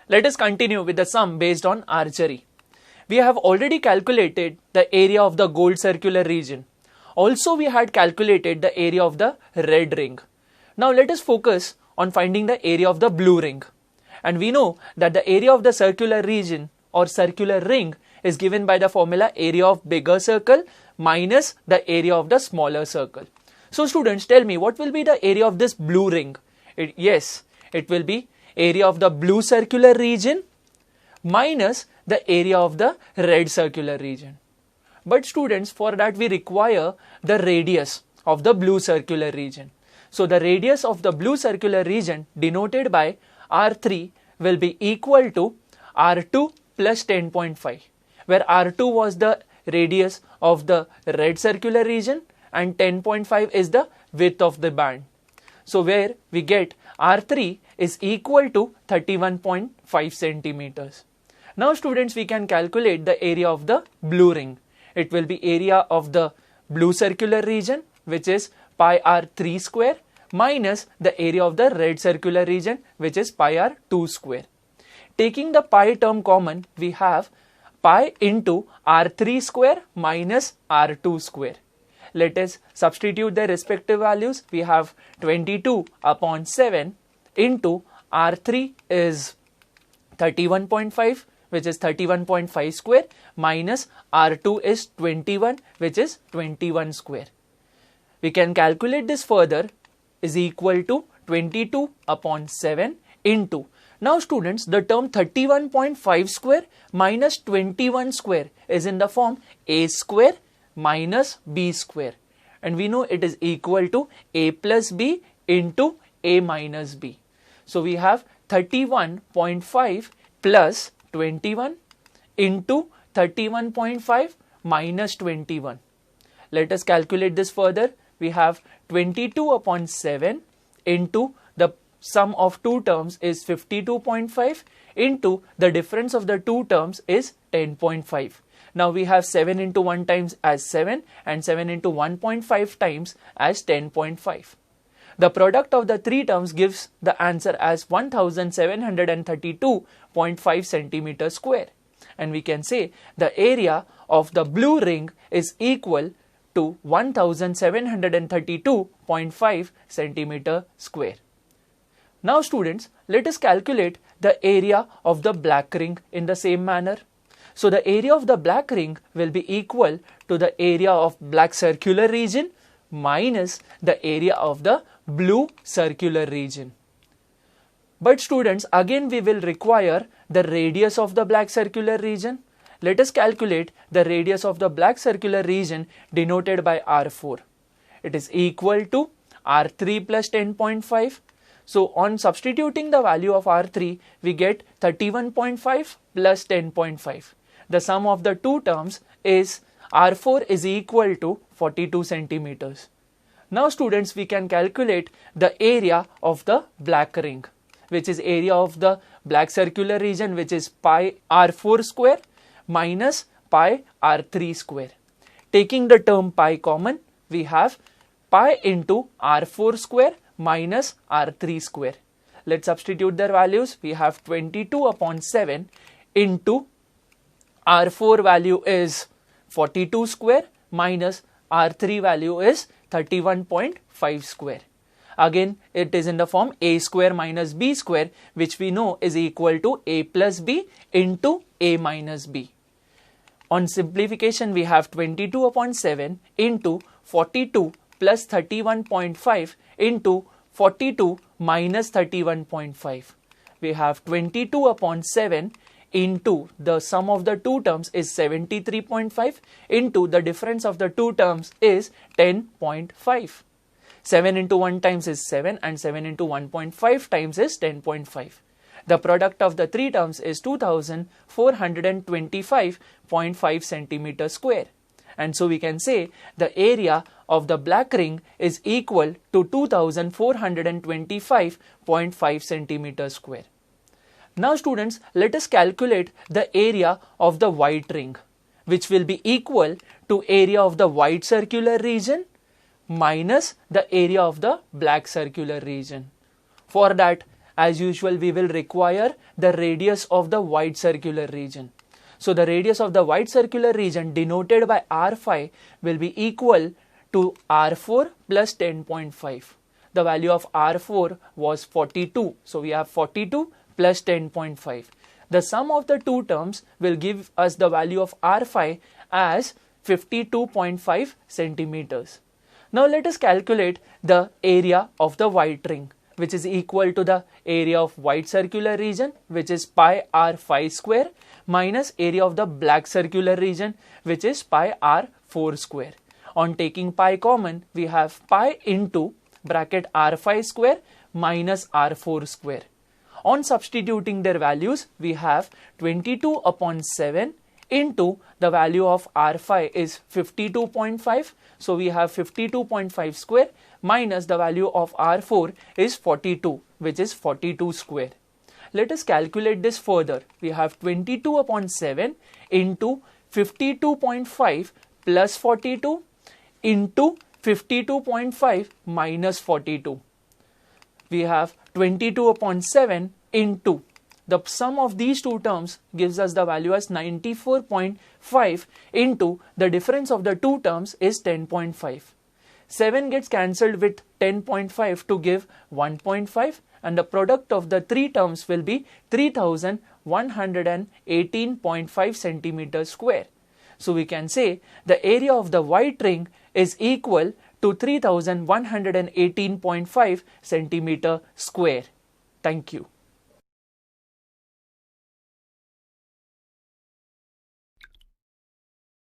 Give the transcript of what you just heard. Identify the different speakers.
Speaker 1: Let us continue with the sum based on archery. We have already calculated the area of the gold circular region. Also, we had calculated the area of the red ring. Now let us focus on finding the area of the blue ring. And we know that the area of the circular region or circular ring is given by the formula area of bigger circle minus the area of the smaller circle. So students, tell me, what will be the area of this blue ring? It will be area of the blue circular region minus the area of the red circular region. But students, for that we require the radius of the blue circular region. So the radius of the blue circular region denoted by R3 will be equal to R2 plus 10.5, where R2 was the radius of the red circular region and 10.5 is the width of the band. So where we get R3 is equal to 31.5 centimeters. Now students, we can calculate the area of the blue ring. It will be area of the blue circular region, which is pi r3 square, minus the area of the red circular region, which is pi r2 square. Taking the pi term common, we have pi into r3 square minus r2 square. Let us substitute their respective values. We have 22 upon 7 into r3 is 31.5, which is 31.5 square, minus R2 is 21, which is 21 square. We can calculate this further, is equal to 22 upon 7 into. Now students, the term 31.5 square minus 21 square is in the form a square minus b square. And we know it is equal to a plus b into a minus b. So we have 31.5 plus 21 into 31.5 minus 21. Let us calculate this further. We have 22 upon 7 into the sum of two terms is 52.5 into the difference of the two terms is 10.5. Now we have 7 into 1 times as 7 and 7 into 1.5 times as 10.5. The product of the three terms gives the answer as 1732.5 centimeter square. And we can say the area of the blue ring is equal to 1732.5 centimeter square. Now students, let us calculate the area of the black ring in the same manner. So the area of the black ring will be equal to the area of black circular region minus the area of the blue circular region. But students, again we will require the radius of the black circular region. Let us calculate the radius of the black circular region denoted by R4. It is equal to R3 plus 10.5. So on substituting the value of R3, we get 31.5 plus 10.5. The sum of the two terms is R4 is equal to 42 centimeters. Now students, we can calculate the area of the black ring, which is area of the black circular region, which is pi r4 square minus pi r3 square. Taking the term pi common, we have pi into r4 square minus r3 square. Let's substitute their values. We have 22 upon 7 into r4 value is 42 square minus r3 value is 31.5 square. Again, it is in the form a square minus b square, which we know is equal to a plus b into a minus b. On simplification, we have 22 upon 7 into 42 plus 31.5 into 42 minus 31.5. We have 22 upon 7 into the sum of the two terms is 73.5 into the difference of the two terms is 10.5. 7 into 1 times is 7 and 7 into 1.5 times is 10.5. The product of the three terms is 2425.5 centimeter square. And so we can say the area of the black ring is equal to 2425.5 centimeter square. Now students, let us calculate the area of the white ring, which will be equal to area of the white circular region minus the area of the black circular region. For that, As usual, we will require the radius of the white circular region. So the radius of the white circular region denoted by R5 will be equal to R4 plus 10.5. The value of R4 was 42. So we have 42 plus 10.5. The sum of the two terms will give us the value of R5 as 52.5 centimeters. Now let us calculate the area of the white ring, which is equal to the area of white circular region, which is pi R5 square, minus area of the black circular region, which is pi R4 square. On taking pi common, we have pi into bracket R5 square minus R4 square. On substituting their values, we have 22 upon 7 into the value of R5 is 52.5. So we have 52.5 square minus the value of R4 is 42, which is 42 square. Let us calculate this further. We have 22 upon 7 into 52.5 plus 42 into 52.5 minus 42. We have 22 upon 7 into the sum of these two terms gives us the value as 94.5 into the difference of the two terms is 10.5. 7 gets cancelled with 10.5 to give 1.5, and the product of the three terms will be 3118.5 centimeters square. So we can say the area of the white ring is equal to 3118.5 centimeter square. Thank you.